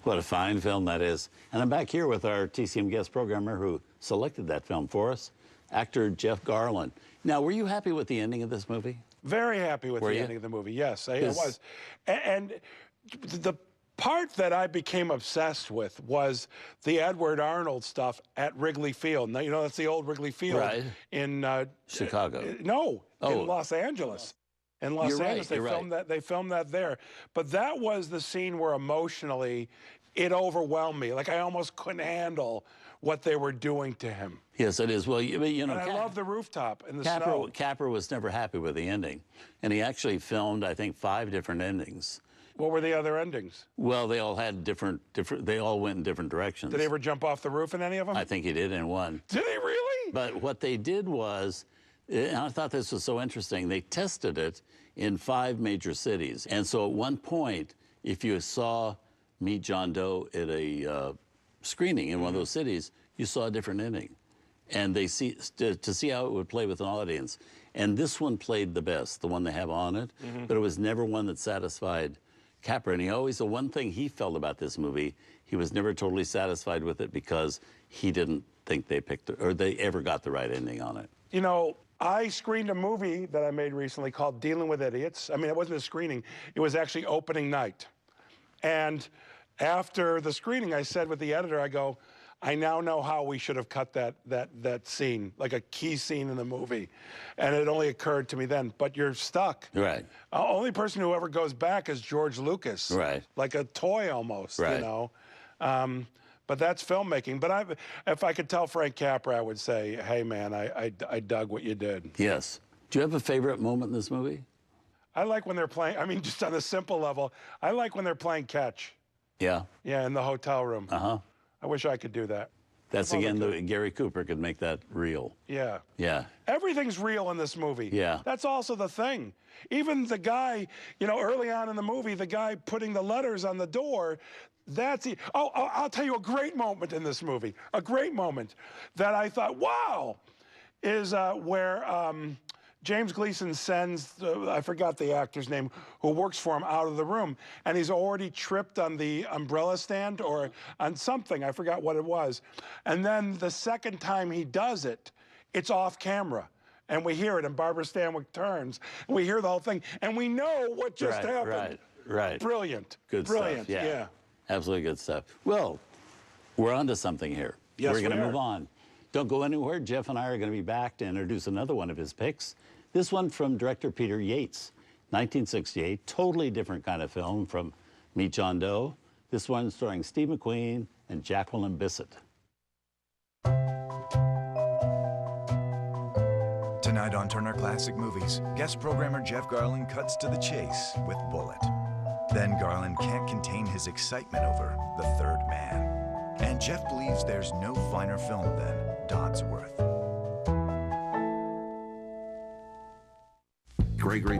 What a fine film that is. And I'm back here with our TCM guest programmer who selected that film for us, actor Jeff Garlin. Now, were you happy with the ending of this movie? Very happy with the ending of the movie, yes, I was. And the part that I became obsessed with was the Edward Arnold stuff at Wrigley Field. Now, you know, that's the old Wrigley Field in Chicago. No, in Los Angeles. In Los Angeles, they filmed that there. But that was the scene where emotionally it overwhelmed me. Like I almost couldn't handle what they were doing to him. Yes, it is. Well, you know, and I love the rooftop and the snow. Capra was never happy with the ending, and he actually filmed, I think, 5 different endings. What were the other endings? Well, they all had different. They all went in different directions. Did he ever jump off the roof in any of them? I think he did in one. Did he really? But what they did was, and I thought this was so interesting, they tested it in 5 major cities. And so at one point, if you saw Meet John Doe at a screening in one of those cities, you saw a different ending. And they to see how it would play with an audience. And this one played the best, the one they have on it, but it was never one that satisfied Capra. And the one thing he felt about this movie, he was never totally satisfied with it because he didn't think they picked it, or they ever got the right ending on it. You know, I screened a movie that I made recently called Dealing with Idiots. I mean, it wasn't a screening. It was actually opening night. And after the screening, I said with the editor, I go, I now know how we should have cut that scene, like a key scene in the movie. And it only occurred to me then, but you're stuck. Right. Only person who ever goes back is George Lucas. Right. Like a toy almost, you know. But that's filmmaking. But if I could tell Frank Capra, I would say, hey, man, I dug what you did. Yes. Do you have a favorite moment in this movie? I like when they're playing, I mean, just on a simple level, I like when they're playing catch. Yeah. Yeah, in the hotel room. Uh-huh. I wish I could do that. That's, again, Gary Cooper could make that real. Yeah. Yeah. Everything's real in this movie. Yeah. That's also the thing. Even the guy, you know, early on in the movie, the guy putting the letters on the door, I'll tell you a great moment in this movie, a great moment that I thought, wow, is where James Gleason sends, I forgot the actor's name, who works for him out of the room, and he's already tripped on the umbrella stand or on something, I forgot what it was. And then the second time he does it, it's off camera. And we hear it, and Barbara Stanwyck turns, and we hear the whole thing, and we know what just happened. Right. Brilliant. Good Brilliant, stuff. yeah. Absolutely good stuff. Well, we're on to something here. Yes, we're going to move on. Don't go anywhere. Jeff and I are going to be back to introduce another one of his picks. This one from director Peter Yates, 1968. Totally different kind of film from Meet John Doe. This one starring Steve McQueen and Jacqueline Bisset. Tonight on Turner Classic Movies, guest programmer Jeff Garlin cuts to the chase with Bullet. Then Garlin can't contain his excitement over The Third Man. And Jeff believes there's no finer film than Dodsworth. Gregory